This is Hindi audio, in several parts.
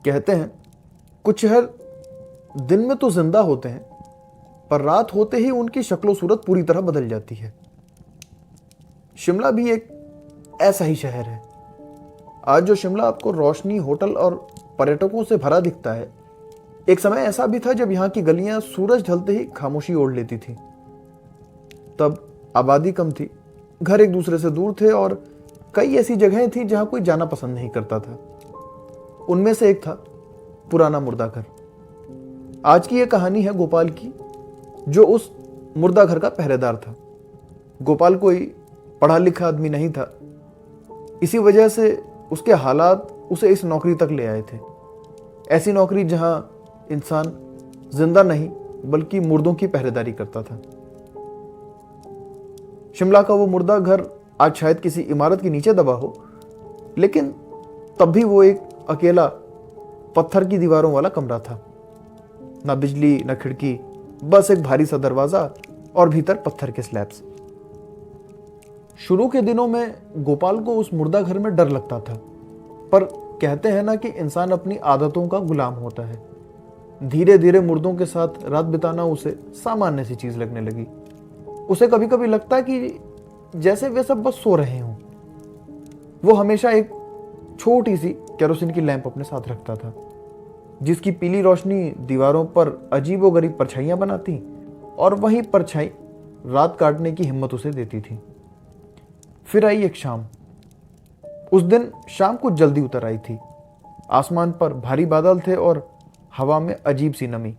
कहते हैं कुछ शहर दिन में तो जिंदा होते हैं, पर रात होते ही उनकी शक्ल सूरत पूरी तरह बदल जाती है। शिमला भी एक ऐसा ही शहर है। आज जो शिमला आपको रोशनी, होटल और पर्यटकों से भरा दिखता है, एक समय ऐसा भी था जब यहाँ की गलियां सूरज ढलते ही खामोशी ओढ़ लेती थी। तब आबादी कम थी, घर एक दूसरे से दूर थे और कई ऐसी जगहें थी जहां कोई जाना पसंद नहीं करता था। उनमें से एक था पुराना मुर्दा घर। आज की यह कहानी है गोपाल की, जो उस मुर्दा घर का पहरेदार था। गोपाल कोई पढ़ा लिखा आदमी नहीं था, इसी वजह से उसके हालात उसे इस नौकरी तक ले आए थे। ऐसी नौकरी जहां इंसान जिंदा नहीं बल्कि मुर्दों की पहरेदारी करता था। शिमला का वो मुर्दा घर आज शायद किसी इमारत के नीचे दबा हो, लेकिन तब भी वो एक अकेला पत्थर की दीवारों वाला कमरा था। ना बिजली, ना खिड़की, बस एक भारी सा दरवाजा और भीतर पत्थर के स्लैब्स। शुरू के दिनों में गोपाल को उस मुर्दा घर में डर लगता था, पर कहते हैं ना कि इंसान अपनी आदतों का गुलाम होता है। धीरे धीरे मुर्दों के साथ रात बिताना उसे सामान्य सी चीज लगने लगी। उसे कभी कभी लगता कि जैसे वे सब बस सो रहे हों। वो हमेशा एक छोटी सी केरोसिन की लैंप अपने साथ रखता था, जिसकी पीली रोशनी दीवारों पर अजीबोगरीब परछाइयां बनाती और वही परछाई रात काटने की हिम्मत उसे देती थी। फिर आई एक शाम। उस दिन शाम को जल्दी उतर आई थी। आसमान पर भारी बादल थे और हवा में अजीब सी नमी।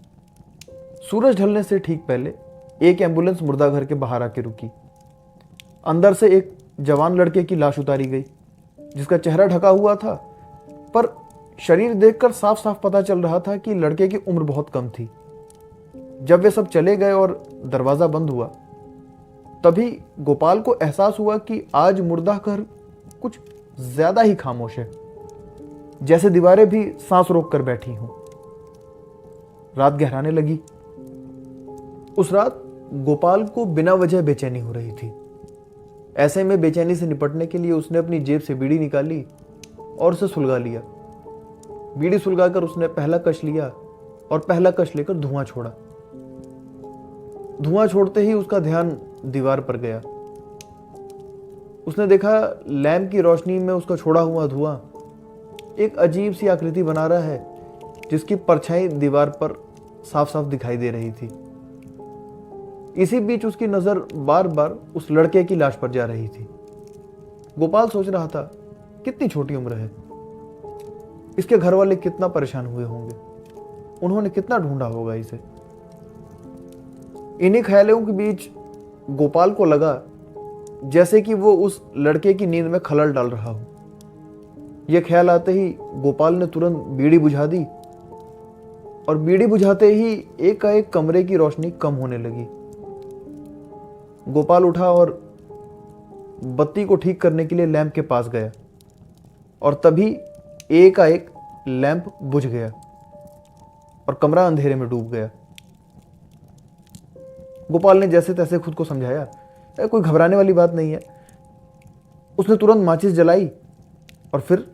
सूरज ढलने से ठीक पहले एक एम्बुलेंस मुर्दा घर के बाहर आके रुकी। अंदर से एक जवान लड़के की लाश उतारी गई, जिसका चेहरा ढका हुआ था, पर शरीर देखकर साफ साफ पता चल रहा था कि लड़के की उम्र बहुत कम थी। जब वे सब चले गए और दरवाजा बंद हुआ, तभी गोपाल को एहसास हुआ कि आज मुर्दा घर कुछ ज्यादा ही खामोश है, जैसे दीवारें भी सांस रोक कर बैठी हों। रात गहराने लगी। उस रात गोपाल को बिना वजह बेचैनी हो रही थी। ऐसे में बेचैनी से निपटने के लिए उसने अपनी जेब से बीड़ी निकाली और उसे सुलगा लिया। बीड़ी सुलगाकर उसने पहला कश लिया और पहला कश लेकर धुआं छोड़ा। धुआं छोड़ते ही उसका ध्यान दीवार पर गया। उसने देखा लैंप की रोशनी में उसका छोड़ा हुआ धुआं एक अजीब सी आकृति बना रहा है, जिसकी परछाई दीवार पर साफ साफ दिखाई दे रही थी। इसी बीच उसकी नजर बार बार उस लड़के की लाश पर जा रही थी। गोपाल सोच रहा था, कितनी छोटी उम्र है, इसके घर वाले कितना परेशान हुए होंगे, उन्होंने कितना ढूंढा होगा इसे। इन्हीं ख्यालों के बीच गोपाल को लगा जैसे कि वो उस लड़के की नींद में खलल डाल रहा हो। यह ख्याल आते ही गोपाल ने तुरंत बीड़ी बुझा दी और बीड़ी बुझाते ही एकाएक कमरे की रोशनी कम होने लगी। गोपाल उठा और बत्ती को ठीक करने के लिए लैंप के पास गया और तभी एकाएक लैंप बुझ गया और कमरा अंधेरे में डूब गया। गोपाल ने जैसे तैसे खुद को समझाया, कोई घबराने वाली बात नहीं है। उसने तुरंत माचिस जलाई और फिर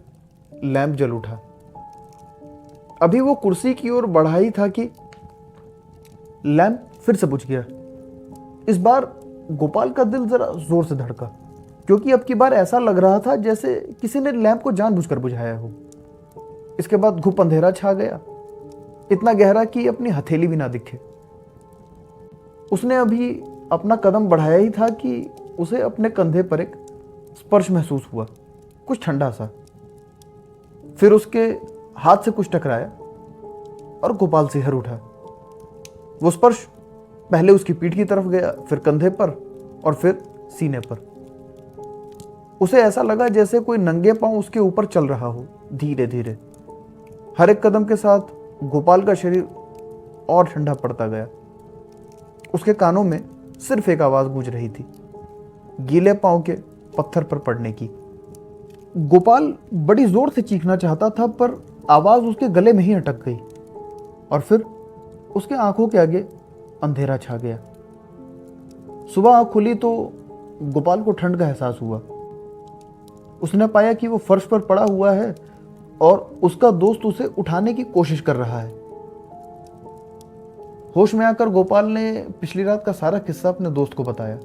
लैंप जल उठा। अभी वो कुर्सी की ओर बढ़ा ही था कि लैंप फिर से बुझ गया। इस बार गोपाल का दिल जरा जोर से धड़का, क्योंकि अब की बार ऐसा लग रहा था जैसे किसी ने लैंप को जानबूझकर बुझाया हो। इसके बाद घुप अंधेरा छा गया, इतना गहरा कि अपनी हथेली भी ना दिखे। उसने अभी अपना कदम बढ़ाया ही था कि उसे अपने कंधे पर एक स्पर्श महसूस हुआ, कुछ ठंडा सा। फिर उसके हाथ से कुछ टकराया और गोपाल सिहर उठा। वो स्पर्श पहले उसकी पीठ की तरफ गया, फिर कंधे पर और फिर सीने पर। उसे ऐसा लगा जैसे कोई नंगे पांव उसके ऊपर चल रहा हो, धीरे धीरे। हर एक कदम के साथ गोपाल का शरीर और ठंडा पड़ता गया। उसके कानों में सिर्फ एक आवाज गूंज रही थी, गीले पांव के पत्थर पर पड़ने की। गोपाल बड़ी जोर से चीखना चाहता था, पर आवाज उसके गले में ही अटक गई और फिर उसके आंखों के आगे अंधेरा छा गया। सुबह आंख खुली तो गोपाल को ठंड का एहसास हुआ। उसने पाया कि वो फर्श पर पड़ा हुआ है और उसका दोस्त उसे उठाने की कोशिश कर रहा है। होश में आकर गोपाल ने पिछली रात का सारा किस्सा अपने दोस्त को बताया,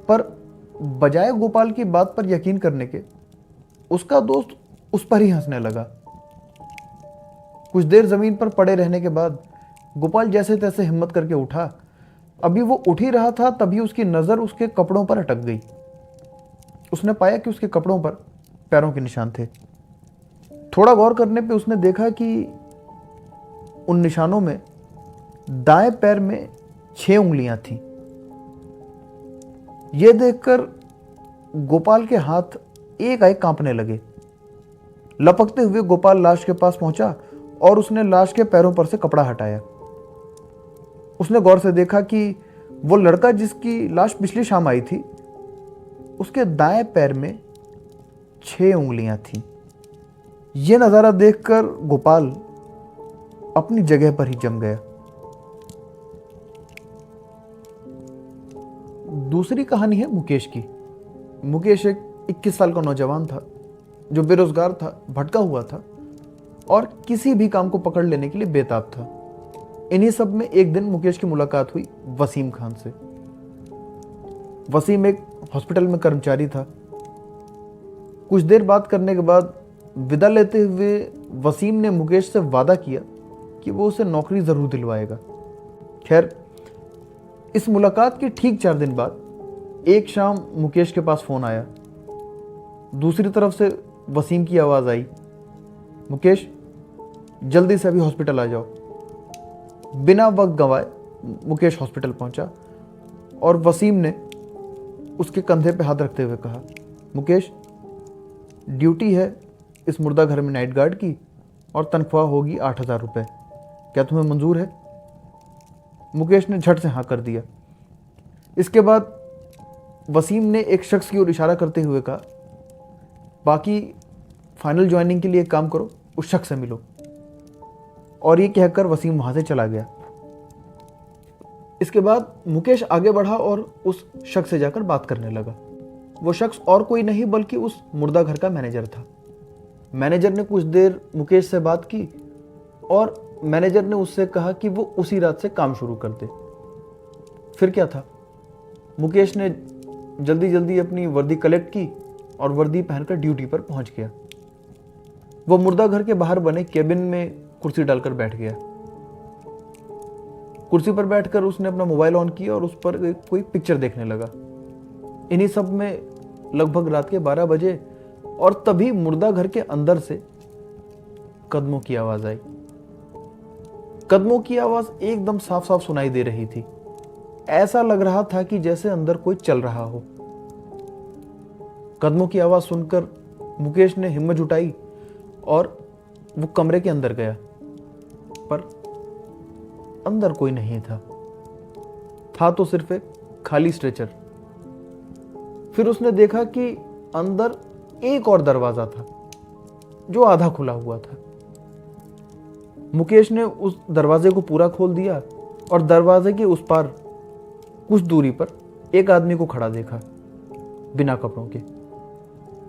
पर बजाय गोपाल की बात पर यकीन करने के उसका दोस्त उस पर ही हंसने लगा। कुछ देर जमीन पर पड़े रहने के बाद गोपाल जैसे तैसे हिम्मत करके उठा। अभी वो उठ ही रहा था तभी उसकी नजर उसके कपड़ों पर अटक गई। उसने पाया कि उसके कपड़ों पर पैरों के निशान थे। थोड़ा गौर करने पे उसने देखा कि उन निशानों में दाएं पैर में 6 उंगलियां थीं। यह देखकर गोपाल के हाथ एकाएक कांपने लगे। लपकते हुए गोपाल लाश के पास पहुंचा और उसने लाश के पैरों पर से कपड़ा हटाया। उसने गौर से देखा कि वो लड़का जिसकी लाश पिछली शाम आई थी, उसके दाएं पैर में 6 उंगलियां थीं। यह नजारा देखकर गोपाल अपनी जगह पर ही जम गया। दूसरी कहानी है मुकेश की। मुकेश एक 21 साल का नौजवान था जो बेरोजगार था, भटका हुआ था और किसी भी काम को पकड़ लेने के लिए बेताब था। इन्हीं सब में एक दिन मुकेश की मुलाकात हुई वसीम खान से। वसीम एक हॉस्पिटल में कर्मचारी था। कुछ देर बात करने के बाद विदा लेते हुए वसीम ने मुकेश से वादा किया कि वो उसे नौकरी जरूर दिलवाएगा। खैर, इस मुलाकात के ठीक 4 दिन बाद एक शाम मुकेश के पास फोन आया। दूसरी तरफ से वसीम की आवाज आई, मुकेश जल्दी से अभी हॉस्पिटल आ जाओ। बिना वक्त गंवाए मुकेश हॉस्पिटल पहुंचा और वसीम ने उसके कंधे पे हाथ रखते हुए कहा, मुकेश ड्यूटी है इस मुर्दा घर में नाइट गार्ड की और तनख्वाह होगी 8,000 रुपये। क्या तुम्हें मंजूर है? मुकेश ने झट से हाँ कर दिया। इसके बाद वसीम ने एक शख्स की ओर इशारा करते हुए कहा, बाकी फाइनल ज्वाइनिंग के लिए एक काम करो, उस शख्स से मिलो। और ये कहकर वसीम वहां से चला गया। इसके बाद मुकेश आगे बढ़ा और उस शख्स से जाकर बात करने लगा। वो शख्स और कोई नहीं बल्कि उस मुर्दा घर का मैनेजर था। मैनेजर ने कुछ देर मुकेश से बात की और मैनेजर ने उससे कहा कि वो उसी रात से काम शुरू कर दे। फिर क्या था, मुकेश ने जल्दी जल्दी अपनी वर्दी कलेक्ट की और वर्दी पहनकर ड्यूटी पर पहुंच गया। वो मुर्दा घर के बाहर बने केबिन में कुर्सी डालकर बैठ गया। कुर्सी पर बैठकर उसने अपना मोबाइल ऑन किया और उस पर कोई पिक्चर देखने लगा। इन्हीं सब में लगभग रात के 12 बजे और तभी मुर्दा घर के अंदर से कदमों की आवाज आई। कदमों की आवाज एकदम साफ साफ सुनाई दे रही थी। ऐसा लग रहा था कि जैसे अंदर कोई चल रहा हो। कदमों की आवाज सुनकर मुकेश ने हिम्मत जुटाई और वो कमरे के अंदर गया, पर अंदर कोई नहीं था तो सिर्फ एक खाली स्ट्रेचर। फिर उसने देखा कि अंदर एक और दरवाजा था जो आधा खुला हुआ था। मुकेश ने उस दरवाजे को पूरा खोल दिया और दरवाजे के उस पार कुछ दूरी पर एक आदमी को खड़ा देखा, बिना कपड़ों के।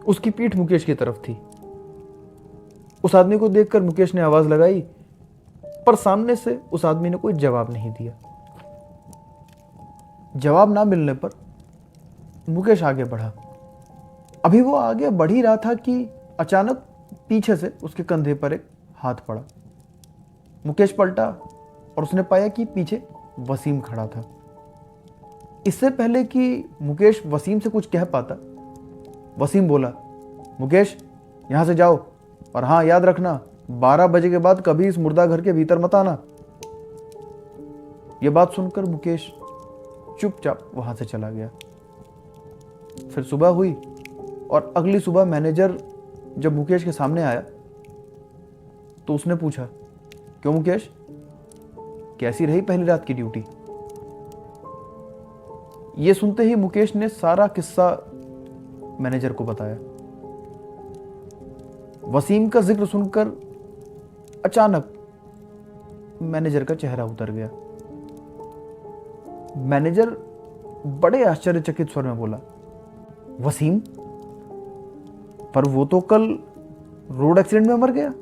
उसकी पीठ मुकेश की तरफ थी। उस आदमी को देखकर मुकेश ने आवाज लगाई, पर सामने से उस आदमी ने कोई जवाब नहीं दिया। जवाब ना मिलने पर मुकेश आगे बढ़ा। अभी वो आगे बढ़ ही रहा था कि अचानक पीछे से उसके कंधे पर एक हाथ पड़ा। मुकेश पलटा और उसने पाया कि पीछे वसीम खड़ा था। इससे पहले कि मुकेश वसीम से कुछ कह पाता, वसीम बोला, मुकेश यहां से जाओ और हाँ याद रखना 12 बजे के बाद कभी इस मुर्दा घर के भीतर मत आना। यह बात सुनकर मुकेश चुपचाप वहां से चला गया। फिर सुबह हुई और अगली सुबह मैनेजर जब मुकेश के सामने आया तो उसने पूछा, क्यों मुकेश, कैसी रही पहली रात की ड्यूटी? यह सुनते ही मुकेश ने सारा किस्सा मैनेजर को बताया। वसीम का जिक्र सुनकर अचानक मैनेजर का चेहरा उतर गया। मैनेजर बड़े आश्चर्यचकित स्वर में बोला, वसीम, पर वो तो कल रोड एक्सीडेंट में मर गया।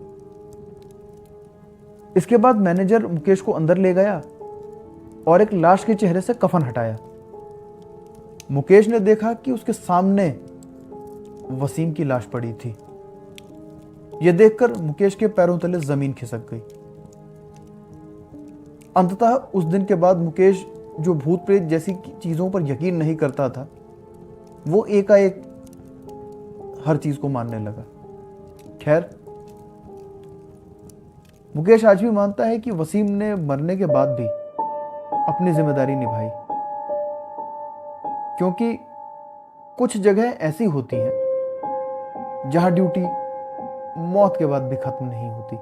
इसके बाद मैनेजर मुकेश को अंदर ले गया और एक लाश के चेहरे से कफन हटाया। मुकेश ने देखा कि उसके सामने वसीम की लाश पड़ी थी। यह देखकर मुकेश के पैरों तले जमीन खिसक गई। अंततः उस दिन के बाद मुकेश, जो भूत प्रेत जैसी चीजों पर यकीन नहीं करता था, वो एकाएक हर चीज को मानने लगा। खैर, मुकेश आज भी मानता है कि वसीम ने मरने के बाद भी अपनी जिम्मेदारी निभाई, क्योंकि कुछ जगह ऐसी होती हैं जहां ड्यूटी मौत के बाद भी खत्म नहीं होती।